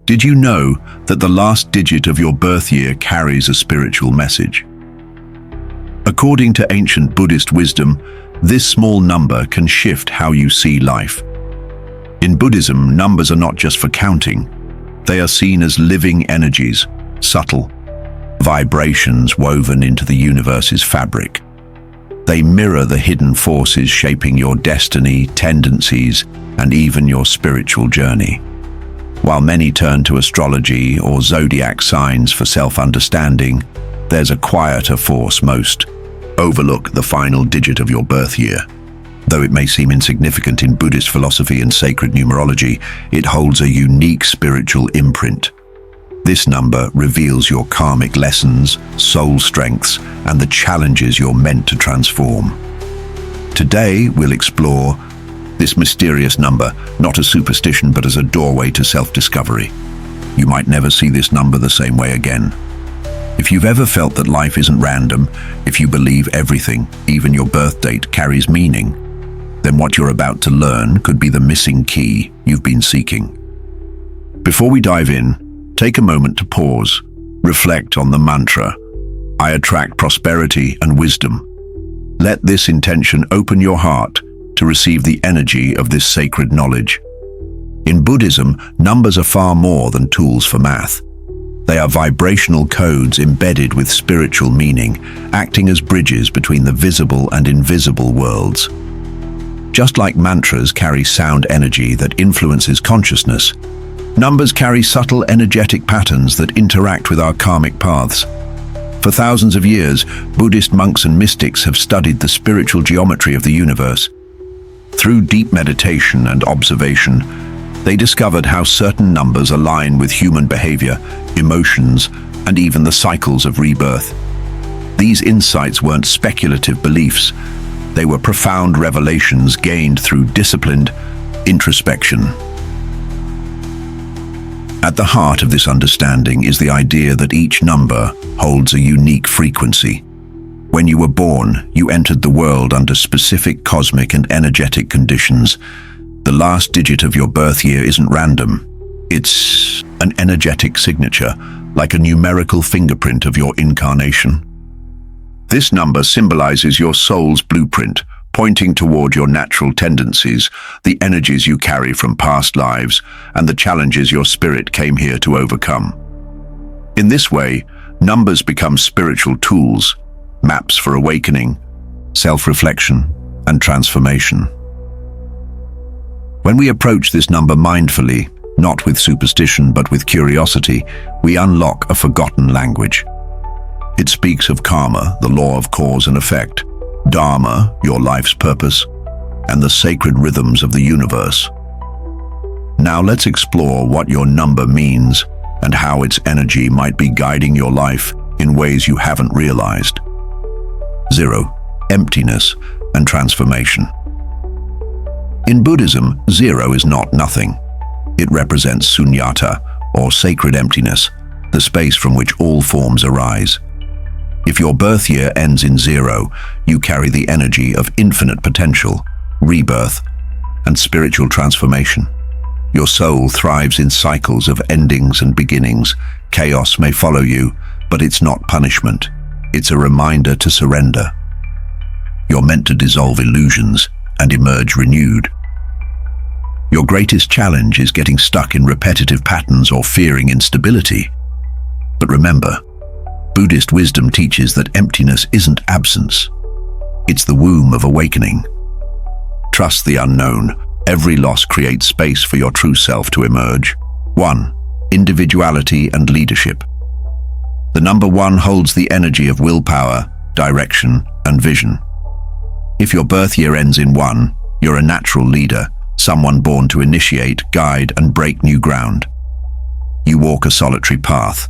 Did you know that the last digit of your birth year carries a spiritual message? According to ancient Buddhist wisdom, this small number can shift how you see life. In Buddhism, numbers are not just for counting. They are seen as living energies, subtle vibrations woven into the universe's fabric. They mirror the hidden forces shaping your destiny, tendencies, and even your spiritual journey. While many turn to astrology or zodiac signs for self-understanding, there's a quieter force most overlook: the final digit of your birth year. Though it may seem insignificant in Buddhist philosophy and sacred numerology, it holds a unique spiritual imprint. This number reveals your karmic lessons, soul strengths, and the challenges you're meant to transform. Today, we'll explore this mysterious number, not as superstition but as a doorway to self-discovery. You might never see this number the same way again. If you've ever felt that life isn't random, if you believe everything, even your birth date, carries meaning, then what you're about to learn could be the missing key you've been seeking. Before we dive in, take a moment to pause, reflect on the mantra, "I attract prosperity and wisdom." Let this intention open your heart to receive the energy of this sacred knowledge. In Buddhism, numbers are far more than tools for math. They are vibrational codes embedded with spiritual meaning, acting as bridges between the visible and invisible worlds. Just like mantras carry sound energy that influences consciousness, numbers carry subtle energetic patterns that interact with our karmic paths. For thousands of years, Buddhist monks and mystics have studied the spiritual geometry of the universe. Through deep meditation and observation, they discovered how certain numbers align with human behavior, emotions, and even the cycles of rebirth. These insights weren't speculative beliefs. They were profound revelations gained through disciplined introspection. At the heart of this understanding is the idea that each number holds a unique frequency. When you were born, you entered the world under specific cosmic and energetic conditions. The last digit of your birth year isn't random. It's an energetic signature, like a numerical fingerprint of your incarnation. This number symbolizes your soul's blueprint, pointing toward your natural tendencies, the energies you carry from past lives, and the challenges your spirit came here to overcome. In this way, numbers become spiritual tools, maps for awakening, self-reflection, and transformation. When we approach this number mindfully, not with superstition but with curiosity, we unlock a forgotten language. It speaks of karma, the law of cause and effect, dharma, your life's purpose, and the sacred rhythms of the universe. Now let's explore what your number means and how its energy might be guiding your life in ways you haven't realized. 0. Emptiness and transformation. In Buddhism, 0 is not nothing. It represents sunyata, or sacred emptiness, the space from which all forms arise. If your birth year ends in 0, you carry the energy of infinite potential, rebirth, and spiritual transformation. Your soul thrives in cycles of endings and beginnings. Chaos may follow you, but it's not punishment. It's a reminder to surrender. You're meant to dissolve illusions and emerge renewed. Your greatest challenge is getting stuck in repetitive patterns or fearing instability. But remember, Buddhist wisdom teaches that emptiness isn't absence. It's the womb of awakening. Trust the unknown. Every loss creates space for your true self to emerge. 1. Individuality and leadership. The number 1 holds the energy of willpower, direction, and vision. If your birth year ends in 1, you're a natural leader, someone born to initiate, guide, and break new ground. You walk a solitary path,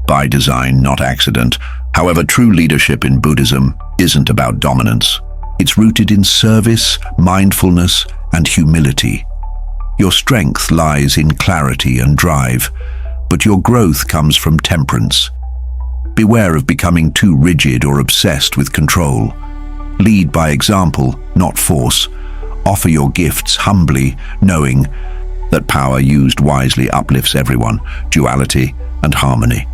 by design, not accident. However, true leadership in Buddhism isn't about dominance. It's rooted in service, mindfulness, and humility. Your strength lies in clarity and drive, but your growth comes from temperance. Beware of becoming too rigid or obsessed with control. Lead by example, not force. Offer your gifts humbly, knowing that power used wisely uplifts everyone, duality and harmony.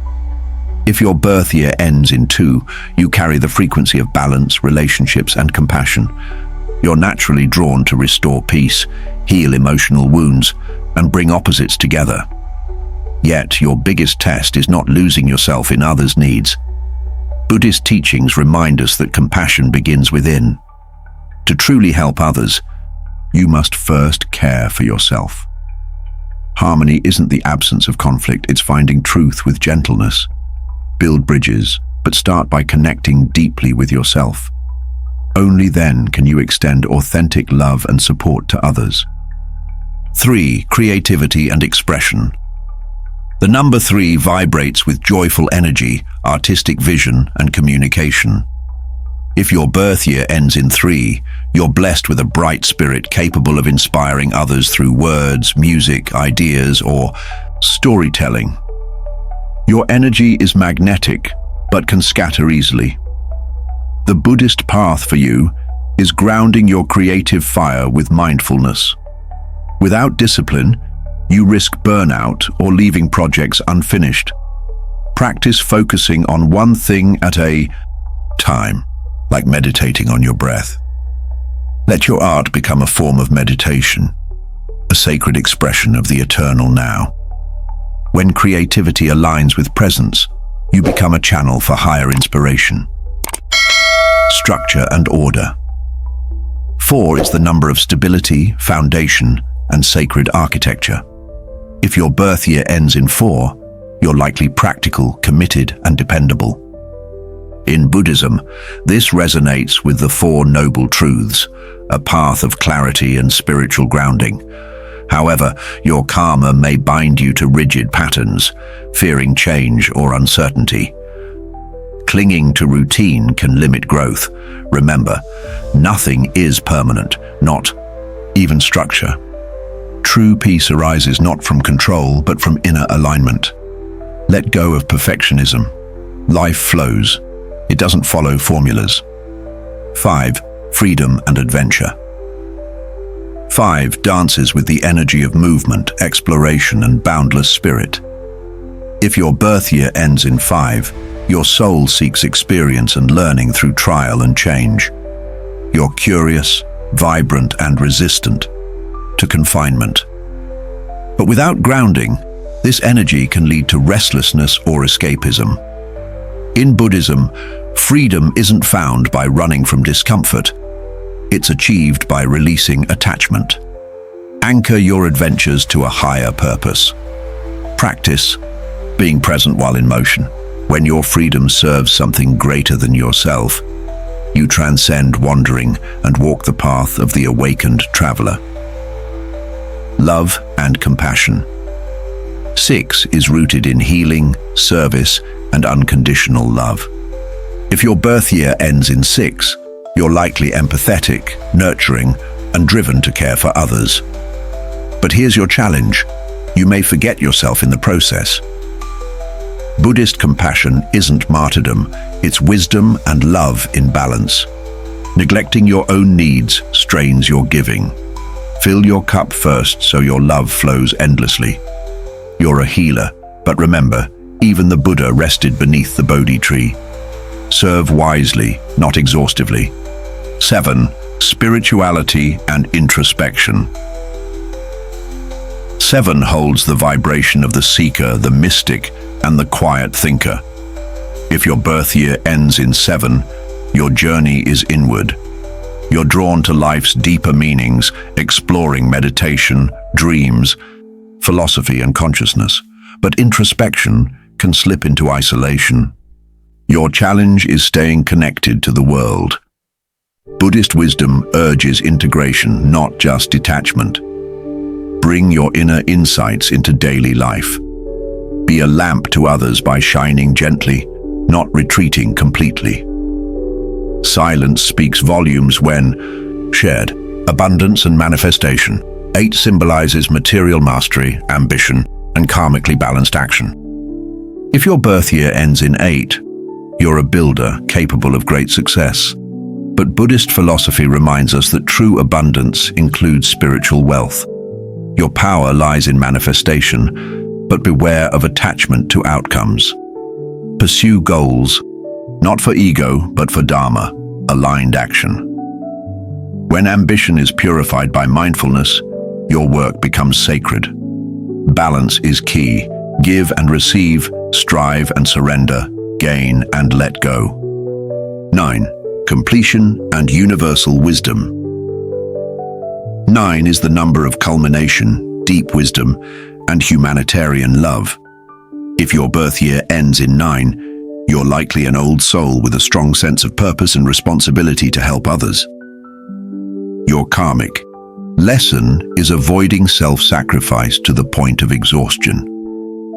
If your birth year ends in 2, you carry the frequency of balance, relationships and compassion. You're naturally drawn to restore peace, heal emotional wounds, and bring opposites together. Yet, your biggest test is not losing yourself in others' needs. Buddhist teachings remind us that compassion begins within. To truly help others, you must first care for yourself. Harmony isn't the absence of conflict, it's finding truth with gentleness. Build bridges, but start by connecting deeply with yourself. Only then can you extend authentic love and support to others. 3. Creativity and expression. The number 3 vibrates with joyful energy, artistic vision, and communication. If your birth year ends in 3, you're blessed with a bright spirit capable of inspiring others through words, music, ideas, or storytelling. Your energy is magnetic, but can scatter easily. The Buddhist path for you is grounding your creative fire with mindfulness. Without discipline, you risk burnout or leaving projects unfinished. Practice focusing on one thing at a time, like meditating on your breath. Let your art become a form of meditation, a sacred expression of the eternal now. When creativity aligns with presence, you become a channel for higher inspiration. Structure and order. 4 is the number of stability, foundation, and sacred architecture. If your birth year ends in 4, you're likely practical, committed, and dependable. In Buddhism, this resonates with the 4 noble truths, a path of clarity and spiritual grounding. However, your karma may bind you to rigid patterns, fearing change or uncertainty. Clinging to routine can limit growth. Remember, nothing is permanent, not even structure. True peace arises not from control, but from inner alignment. Let go of perfectionism. Life flows. It doesn't follow formulas. 5. Freedom and adventure. 5 dances with the energy of movement, exploration, and boundless spirit. If your birth year ends in 5, your soul seeks experience and learning through trial and change. You're curious, vibrant, and resistant to confinement. But without grounding, this energy can lead to restlessness or escapism. In Buddhism, freedom isn't found by running from discomfort. It's achieved by releasing attachment. Anchor your adventures to a higher purpose. Practice being present while in motion. When your freedom serves something greater than yourself, you transcend wandering and walk the path of the awakened traveler. Love and compassion. 6 is rooted in healing, service, and unconditional love. If your birth year ends in 6, you're likely empathetic, nurturing, and driven to care for others. But here's your challenge. You may forget yourself in the process. Buddhist compassion isn't martyrdom, it's wisdom and love in balance. Neglecting your own needs strains your giving. Fill your cup first so your love flows endlessly. You're a healer, but remember, even the Buddha rested beneath the Bodhi tree. Serve wisely, not exhaustively. 7. Spirituality and introspection. 7 holds the vibration of the seeker, the mystic, and the quiet thinker. If your birth year ends in 7, your journey is inward. You're drawn to life's deeper meanings, exploring meditation, dreams, philosophy, and consciousness. But introspection can slip into isolation. Your challenge is staying connected to the world. Buddhist wisdom urges integration, not just detachment. Bring your inner insights into daily life. Be a lamp to others by shining gently, not retreating completely. Silence speaks volumes when shared. Abundance and manifestation. 8 symbolizes material mastery, ambition, and karmically balanced action. If your birth year ends in 8, you're a builder capable of great success. But Buddhist philosophy reminds us that true abundance includes spiritual wealth. Your power lies in manifestation, but beware of attachment to outcomes. Pursue goals, not for ego, but for Dharma, aligned action. When ambition is purified by mindfulness, your work becomes sacred. Balance is key. Give and receive, strive and surrender, gain and let go. 9. Completion and universal wisdom. 9 is the number of culmination, deep wisdom, and humanitarian love. If your birth year ends in 9, you're likely an old soul with a strong sense of purpose and responsibility to help others. Your karmic lesson is avoiding self-sacrifice to the point of exhaustion.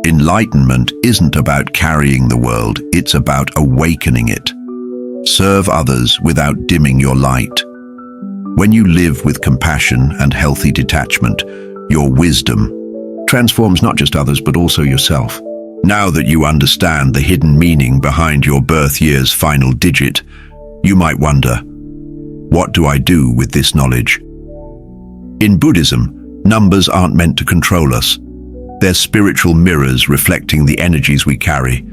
Enlightenment isn't about carrying the world, it's about awakening it. Serve others without dimming your light. When you live with compassion and healthy detachment, your wisdom transforms not just others but also yourself. Now that you understand the hidden meaning behind your birth year's final digit, you might wonder, what do I do with this knowledge? In Buddhism, numbers aren't meant to control us. They're spiritual mirrors reflecting the energies we carry,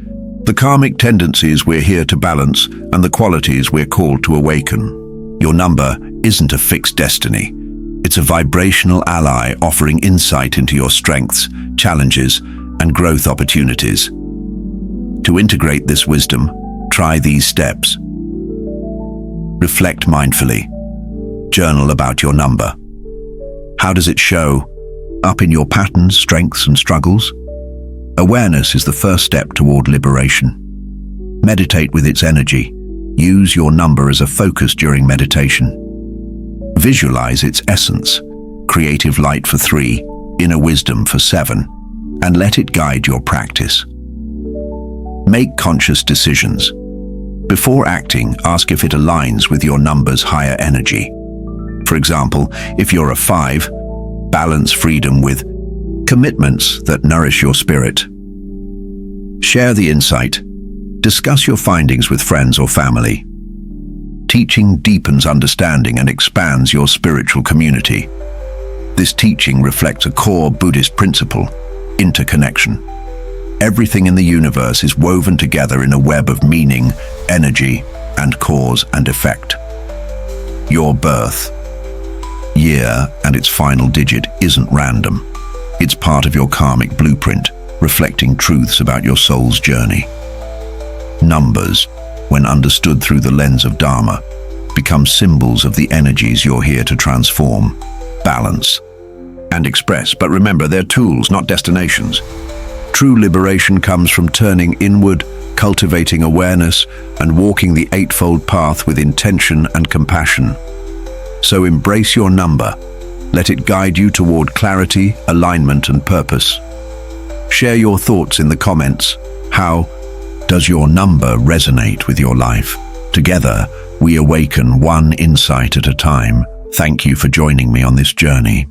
the karmic tendencies we're here to balance, and the qualities we're called to awaken. Your number isn't a fixed destiny. It's a vibrational ally offering insight into your strengths, challenges, and growth opportunities. To integrate this wisdom, try these steps. Reflect mindfully. Journal about your number. How does it show up in your patterns, strengths, and struggles? Awareness is the first step toward liberation. Meditate with its energy. Use your number as a focus during meditation. Visualize its essence, creative light for 3, inner wisdom for 7, and let it guide your practice. Make conscious decisions. Before acting, ask if it aligns with your number's higher energy. For example, if you're a 5, balance freedom with commitments that nourish your spirit. Share the insight. Discuss your findings with friends or family. Teaching deepens understanding and expands your spiritual community. This teaching reflects a core Buddhist principle, interconnection. Everything in the universe is woven together in a web of meaning, energy, and cause and effect. Your birth year and its final digit isn't random. It's part of your karmic blueprint, reflecting truths about your soul's journey. Numbers, when understood through the lens of Dharma, become symbols of the energies you're here to transform, balance, and express. But remember, they're tools, not destinations. True liberation comes from turning inward, cultivating awareness, and walking the eightfold path with intention and compassion. So embrace your number. Let it guide you toward clarity, alignment, and purpose. Share your thoughts in the comments. How does your number resonate with your life? Together, we awaken one insight at a time. Thank you for joining me on this journey.